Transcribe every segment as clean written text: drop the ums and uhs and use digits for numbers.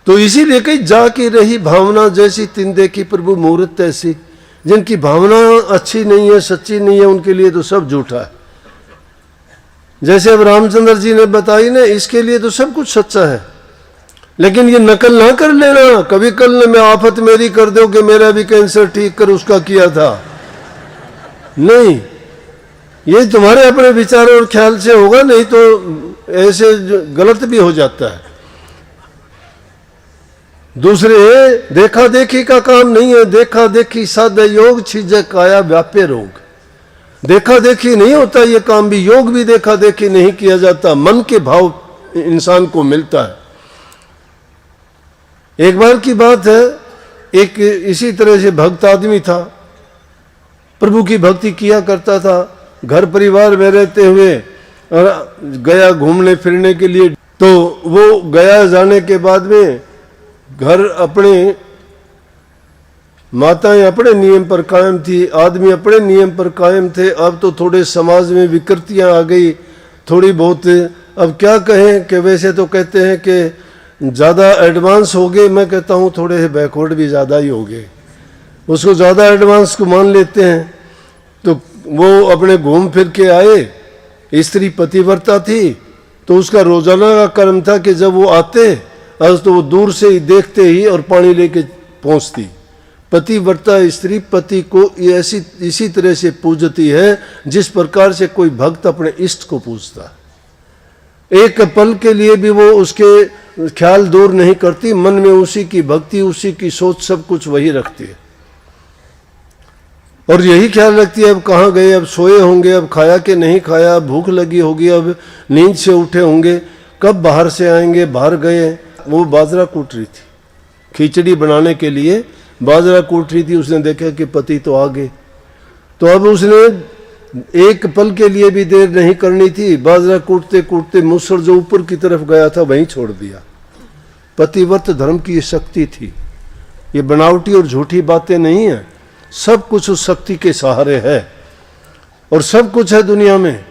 तो इसीलिए कहीं जाके रही भावना जैसी तिन देखी प्रभु मुहूर्त ऐसी। जिनकी भावना अच्छी नहीं है, सच्ची नहीं है, उनके लिए तो सब झूठा है। जैसे अब रामचंद्र जी ने बताई ना, इसके लिए तो सब कुछ सच्चा है, लेकिन ये नकल ना कर लेना। कभी कल ने मैं आफत मेरी कर दो कि मेरा भी कैंसर ठीक कर उसका किया था, नहीं। ये तुम्हारे अपने विचार और ख्याल से होगा, नहीं तो ऐसे गलत भी हो जाता है। दूसरे देखा देखी का काम नहीं है। देखा देखी साधे योग छिजे काया व्यापे रोग। देखा देखी नहीं होता ये काम भी, योग भी देखा देखी नहीं किया जाता। मन के भाव इंसान को मिलता है। एक बार की बात है, एक इसी तरह से भक्त आदमी था, प्रभु की भक्ति किया करता था, घर परिवार में रहते हुए गया घूमने फिरने के लिए। तो वो गया जाने के बाद में घर अपने, माताएं अपने नियम पर कायम थी, आदमी अपने नियम पर कायम थे। अब तो थोड़े समाज में विकृतियां आ गई थोड़ी बहुत। अब क्या कहें कि वैसे तो कहते हैं कि ज़्यादा एडवांस हो गए, मैं कहता हूँ थोड़े से बैकवर्ड भी ज़्यादा ही हो गए। उसको ज़्यादा एडवांस को मान लेते हैं। तो वो अपने घूम फिर के आए। स्त्री पतिव्रता थी, तो उसका रोजाना का कर्म था कि जब वो आते तो वो दूर से ही देखते ही और पानी लेके पहुंचती। पतिव्रता स्त्री पति को ऐसी इसी तरह से पूजती है जिस प्रकार से कोई भक्त अपने इष्ट को पूजता है। एक पल के लिए भी वो उसके ख्याल दूर नहीं करती, मन में उसी की भक्ति, उसी की सोच, सब कुछ वही रखती है। और यही ख्याल रखती है अब कहाँ गए, अब सोए होंगे, अब खाया कि नहीं खाया, भूख लगी होगी, अब नींद से उठे होंगे, कब बाहर से आएंगे, बाहर गए। वो बाजरा कूट रही थी, खिचड़ी बनाने के लिए बाजरा कूट रही थी। उसने देखा कि पति तो आ गए, तो अब उसने एक पल के लिए भी देर नहीं करनी थी। बाजरा कूटते कूटते मुसर जो ऊपर की तरफ गया था वहीं छोड़ दिया। पतिव्रत धर्म की ये शक्ति थी। ये बनावटी और झूठी बातें नहीं है, सब कुछ उस शक्ति के सहारे है। और सब कुछ है दुनिया में,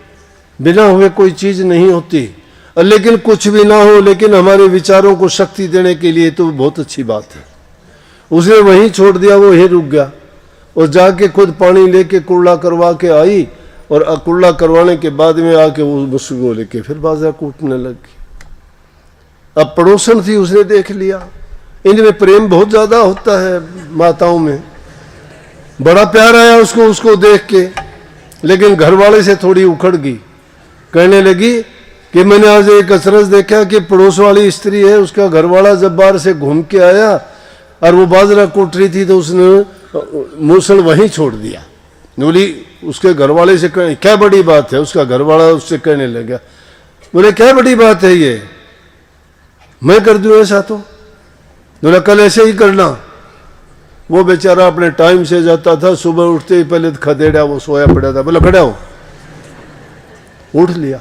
बिना हुए कोई चीज नहीं होती। लेकिन कुछ भी ना हो, लेकिन हमारे विचारों को शक्ति देने के लिए तो बहुत अच्छी बात है। उसने वहीं छोड़ दिया, वो ही रुक गया और जाके खुद पानी लेके कुल्ला करवा के आई। और कुल्ला करवाने के बाद में आके वो मुस्क को लेके फिर बाजरा कूटने लगी। अब पड़ोसन थी, उसने देख लिया। इनमें प्रेम बहुत ज्यादा होता है माताओं में, बड़ा प्यार आया उसको देख के। लेकिन घरवाले से थोड़ी उखड़ गई, कहने लगी कि मैंने आज एक अचरज देखा कि पड़ोस वाली स्त्री है, उसका घरवाला जब बाहर से घूम के आया और वो बाजरा कूट रही थी तो उसने मूसल वहीं छोड़ दिया। बोली उसके घरवाले से कहने क्या बड़ी बात है, उसका घरवाला उससे कहने लगा, बोले क्या बड़ी बात है ये, मैं कर दूं ऐसा? तो बोला कल ऐसे ही करना। वो बेचारा अपने टाइम से जाता था, सुबह उठते ही पहले खदेड़ा, वो सोया पड़ा था, बोला खड़ा हो, उठ लिया।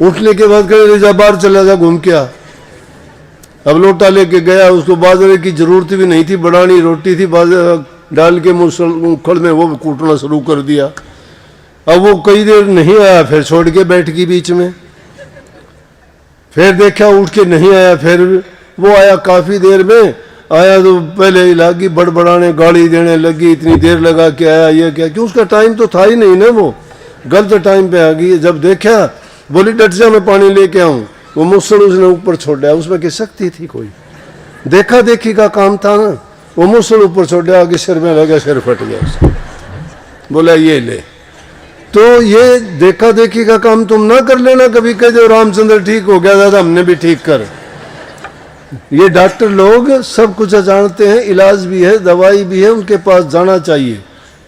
उठने के बाद कहे जा बाहर चला जा, घूम के आ। अब लोटा लेके गया, उसको बाजरे की जरूरत भी नहीं थी, बनानी रोटी थी, बाजरा डाल के मुसलखड़ में वो कूटना शुरू कर दिया। अब वो कई देर नहीं आया, फिर छोड़ के बैठ गई बीच में। फिर देखा उठ के नहीं आया, फिर वो आया, काफी देर में आया तो पहले ही लगी बड़बड़ाने, गाली देने लगी, इतनी देर लगा के आया, ये क्या, क्यों उसका टाइम तो था ही नहीं ना, वो गलत टाइम पे आ गई। जब देखा बोली डट जा, मैं पानी लेके आऊं। वो मुसल उसने ऊपर छोड़ा, उसमें की शक्ति थी कोई, देखा देखी का काम था ना। वो मुसल ऊपर छोड़ा, आगे सिर में लगा, सिर फट गया उसका। बोला ये ले। तो ये देखा देखी का काम तुम ना कर लेना। कभी कह दो रामचंद्र ठीक हो गया दादा, हमने भी ठीक कर। ये डॉक्टर लोग सब कुछ जानते हैं, इलाज भी है, दवाई भी है, उनके पास जाना चाहिए।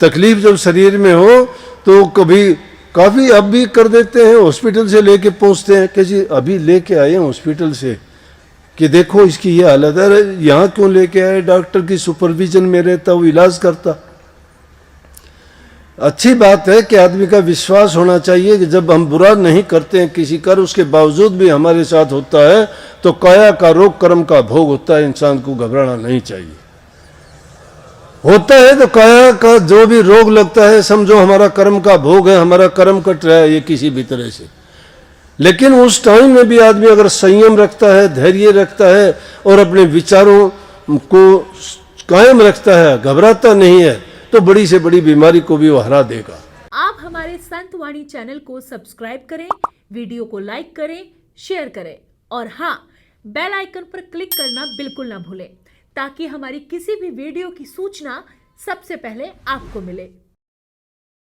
तकलीफ जब शरीर में हो तो कभी काफ़ी अब भी कर देते हैं, हॉस्पिटल से लेके पहुंचते हैं कि जी अभी लेके आए हैं हॉस्पिटल से कि देखो इसकी ये हालत है। यहाँ क्यों लेके आए? डॉक्टर की सुपरविजन में रहता, वो इलाज करता। अच्छी बात है कि आदमी का विश्वास होना चाहिए कि जब हम बुरा नहीं करते हैं किसी कर, उसके बावजूद भी हमारे साथ होता है तो काया का रोग कर्म का भोग होता है। इंसान को घबराना नहीं चाहिए। होता है तो काया का जो भी रोग लगता है समझो हमारा कर्म का भोग है, हमारा कर्म कट रहा है ये किसी भी तरह से। लेकिन उस टाइम में भी आदमी अगर संयम रखता है, धैर्य रखता है और अपने विचारों को कायम रखता है, घबराता नहीं है, तो बड़ी से बड़ी बीमारी को भी वो हरा देगा। आप हमारे संत वाणी चैनल को सब्सक्राइब करें, वीडियो को लाइक करें, शेयर करें और हाँ, बेल आइकन पर क्लिक करना बिल्कुल ना भूलें ताकि हमारी किसी भी वीडियो की सूचना सबसे पहले आपको मिले।